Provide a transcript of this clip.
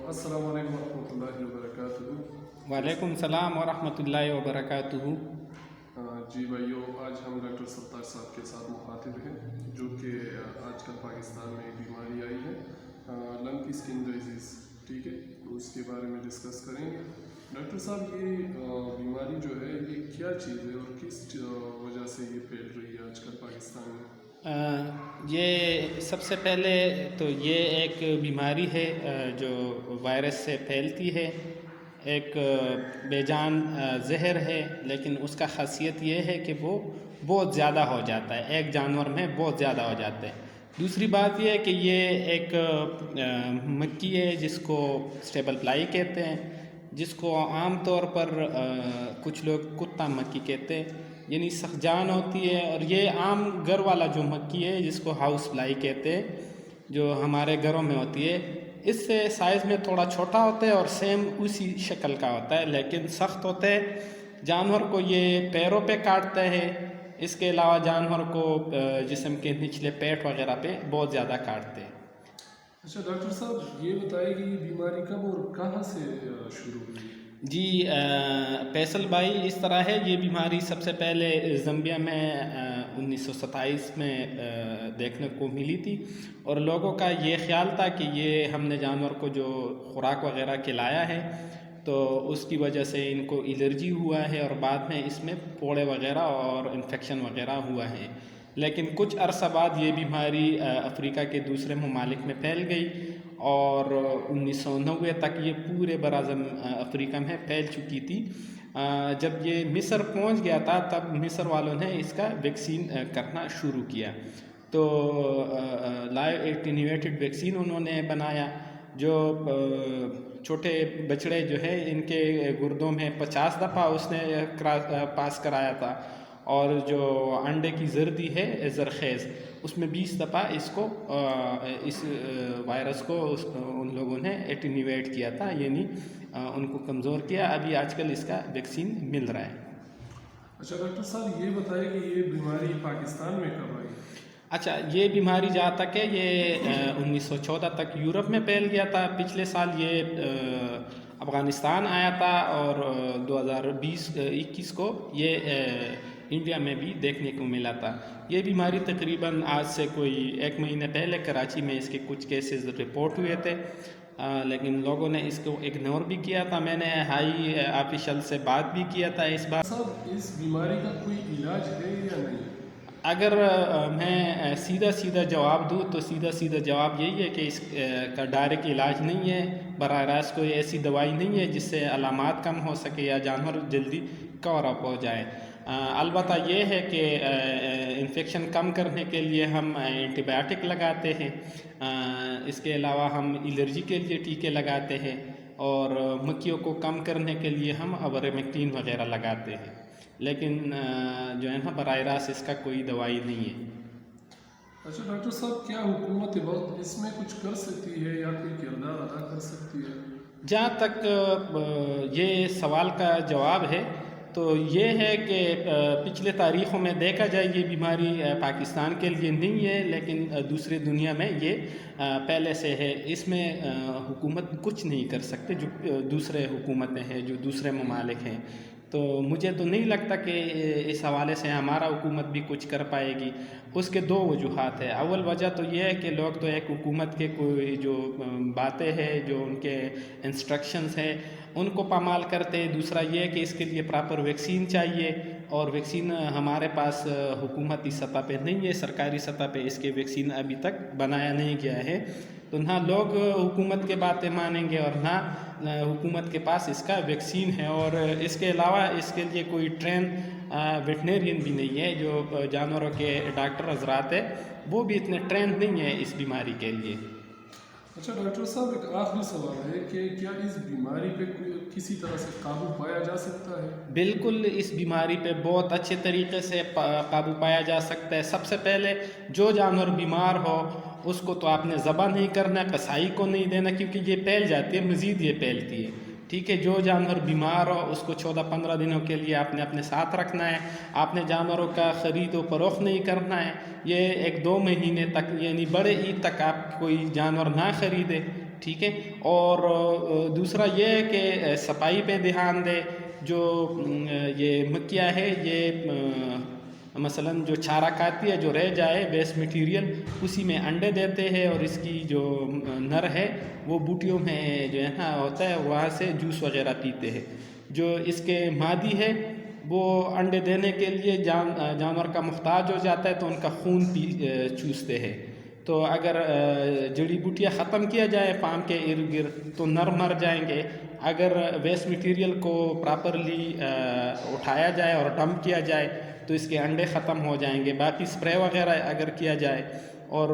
السلام علیکم ورحمۃ اللہ وبرکاتہ۔ وعلیکم السلام ورحمۃ اللہ وبرکاتہ۔ جی بھائیو، آج ہم ڈاکٹر ستار صاحب کے ساتھ مخاطب ہیں، جو کہ آج کل پاکستان میں ایک بیماری آئی ہے، لنگ اسکن ڈیزیز، ٹھیک ہے، تو اس کے بارے میں ڈسکس کریں گے۔ ڈاکٹر صاحب، یہ بیماری جو ہے یہ کیا چیز ہے اور کس وجہ سے یہ پھیل رہی ہے آج کل پاکستان میں؟ یہ سب سے پہلے تو یہ ایک بیماری ہے جو وائرس سے پھیلتی ہے، ایک بے جان زہر ہے، لیکن اس کا خاصیت یہ ہے کہ وہ بہت زیادہ ہو جاتا ہے، ایک جانور میں بہت زیادہ ہو جاتا ہے۔ دوسری بات یہ ہے کہ یہ ایک مکھی ہے جس کو اسٹیبل فلائی کہتے ہیں، جس کو عام طور پر کچھ لوگ کتا مکھی کہتے ہیں، یعنی سخت جان ہوتی ہے۔ اور یہ عام گھر والا جو مکھی ہے جس کو ہاؤس فلائی کہتے ہیں، جو ہمارے گھروں میں ہوتی ہے، اس سے سائز میں تھوڑا چھوٹا ہوتا ہے اور سیم اسی شکل کا ہوتا ہے، لیکن سخت ہوتا ہے۔ جانور کو یہ پیروں پہ کاٹتا ہے، اس کے علاوہ جانور کو جسم کے نچلے پیٹ وغیرہ پہ بہت زیادہ کاٹتے ہیں۔ اچھا ڈاکٹر صاحب، یہ بتائیے کہ یہ بیماری کب اور کہاں سے شروع ہوئی؟ جی فیصل بھائی، اس طرح ہے، یہ بیماری سب سے پہلے زمبیا میں 1927 میں دیکھنے کو ملی تھی، اور لوگوں کا یہ خیال تھا کہ یہ ہم نے جانور کو جو خوراک وغیرہ کھلایا ہے تو اس کی وجہ سے ان کو الرجی ہوا ہے، اور بعد میں اس میں پھوڑے وغیرہ اور انفیکشن وغیرہ ہوا ہے۔ لیکن کچھ عرصہ بعد یہ بیماری افریقہ کے دوسرے ممالک میں پھیل گئی، اور 1990 تک یہ پورے براعظم افریقہ میں پھیل چکی تھی۔ جب یہ مصر پہنچ گیا تھا تب مصر والوں نے اس کا ویکسین کرنا شروع کیا، تو لائیو ایٹینیویٹڈ ویکسین انہوں نے بنایا، جو چھوٹے بچڑے جو ہے ان کے گردوں میں 50 دفعہ اس نے پاس کرایا تھا، اور جو انڈے کی زردی ہے زرخیز، اس میں 20 دفعہ اس وائرس کو ان لوگوں نے ایٹینیویٹ کیا تھا، یعنی ان کو کمزور کیا۔ ابھی آج کل اس کا ویکسین مل رہا ہے۔ اچھا ڈاکٹر صاحب، یہ بتائیں کہ یہ بیماری پاکستان میں کب آئی؟ اچھا، یہ بیماری جہاں تک ہے یہ 1914 تک یورپ میں پھیل گیا تھا۔ پچھلے سال یہ افغانستان آیا تھا، اور 2021 کو یہ انڈیا میں بھی دیکھنے کو ملا تھا۔ یہ بیماری تقریباً آج سے کوئی 1 مہینے پہلے کراچی میں اس کے کچھ کیسز رپورٹ ہوئے تھے، لیکن لوگوں نے اس کو اگنور بھی کیا تھا۔ میں نے ہائی آفیشل سے بات بھی کیا تھا اس بات۔ صاحب، اس بیماری کا کوئی علاج ہے یا نہیں؟ اگر میں سیدھا جواب دوں تو سیدھا جواب یہی ہے کہ اس کا ڈائریکٹ علاج نہیں ہے، براہ راست کوئی ایسی دوائی نہیں ہے جس سے علامات کم ہو سکے یا جانور جلدی کور اپ ہو جائے۔ البتہ یہ ہے کہ انفیکشن کم کرنے کے لیے ہم اینٹی بایوٹک لگاتے ہیں، اس کے علاوہ ہم الرجی کے لیے ٹیکے لگاتے ہیں، اور مکھیوں کو کم کرنے کے لیے ہم ابرمیکٹین وغیرہ لگاتے ہیں، لیکن جو ہے نا براہ راست اس کا کوئی دوائی نہیں ہے۔ اچھا ڈاکٹر صاحب، کیا حکومت وقت اس میں کچھ کر سکتی ہے یا کوئی کردار ادا کر سکتی ہے؟ جہاں تک یہ سوال کا جواب ہے تو یہ ہے کہ پچھلے تاریخوں میں دیکھا جائے یہ بیماری پاکستان کے لیے نہیں ہے، لیکن دوسری دنیا میں یہ پہلے سے ہے۔ اس میں حکومت کچھ نہیں کر سکتے، جو دوسرے حکومتیں ہیں، جو دوسرے ممالک ہیں، تو مجھے تو نہیں لگتا کہ اس حوالے سے ہمارا حکومت بھی کچھ کر پائے گی۔ اس کے 2 وجوہات ہیں۔ اول وجہ تو یہ ہے کہ لوگ تو ایک حکومت کے کوئی جو باتیں ہیں، جو ان کے انسٹرکشنز ہیں، ان کو پامال کرتے۔ دوسرا یہ ہے کہ اس کے لیے پراپر ویکسین چاہیے، اور ویکسین ہمارے پاس حکومتی سطح پہ نہیں ہے، سرکاری سطح پہ اس کے ویکسین ابھی تک بنایا نہیں گیا ہے، تو نہ لوگ حکومت کے باتیں مانیں گے اور نہ حکومت کے پاس اس کا ویکسین ہے۔ اور اس کے علاوہ اس کے لیے کوئی ٹرین ویٹنرین بھی نہیں ہے، جو جانوروں کے ڈاکٹر حضرات ہیں وہ بھی اتنے ٹرین نہیں ہیں اس بیماری کے لیے۔ اچھا ڈاکٹر صاحب، ایک آخری سوال ہے کہ کیا اس بیماری پہ کسی طرح سے قابو پایا جا سکتا ہے؟ بالکل، اس بیماری پہ بہت اچھے طریقے سے قابو پایا جا سکتا ہے۔ سب سے پہلے جو جانور بیمار ہو اس کو تو آپ نے ذبح نہیں کرنا، قصائی کو نہیں دینا، کیونکہ یہ پھیل جاتی ہے، مزید یہ پھیلتی ہے، ٹھیک ہے۔ جو جانور بیمار ہو اس کو 14-15 دنوں کے لیے آپ نے اپنے ساتھ رکھنا ہے۔ آپ نے جانوروں کا خرید و فروخت نہیں کرنا ہے۔ یہ 1-2 مہینے تک، یعنی بڑے عید تک آپ کوئی جانور نہ خریدے، ٹھیک ہے. اور دوسرا یہ ہے کہ صفائی پہ دھیان دے. جو یہ مکھیاں ہے یہ مثلاً جو چارہ کھاتی ہے جو رہ جائے ویسٹ مٹیریل اسی میں انڈے دیتے ہیں, اور اس کی جو نر ہے وہ بوٹیوں میں جو ہے نا ہوتا ہے وہاں سے جوس وغیرہ پیتے ہیں. جو اس کے مادی ہے وہ انڈے دینے کے لیے جانور کا محتاج ہو جاتا ہے تو ان کا خون چوستے ہیں. تو اگر جڑی بوٹیاں ختم کیا جائے فارم کے ارد گرد تو نر مر جائیں گے. اگر ویسٹ مٹیریل کو پراپرلی اٹھایا جائے اور ڈمپ کیا جائے تو اس کے انڈے ختم ہو جائیں گے. باقی اسپرے وغیرہ اگر کیا جائے اور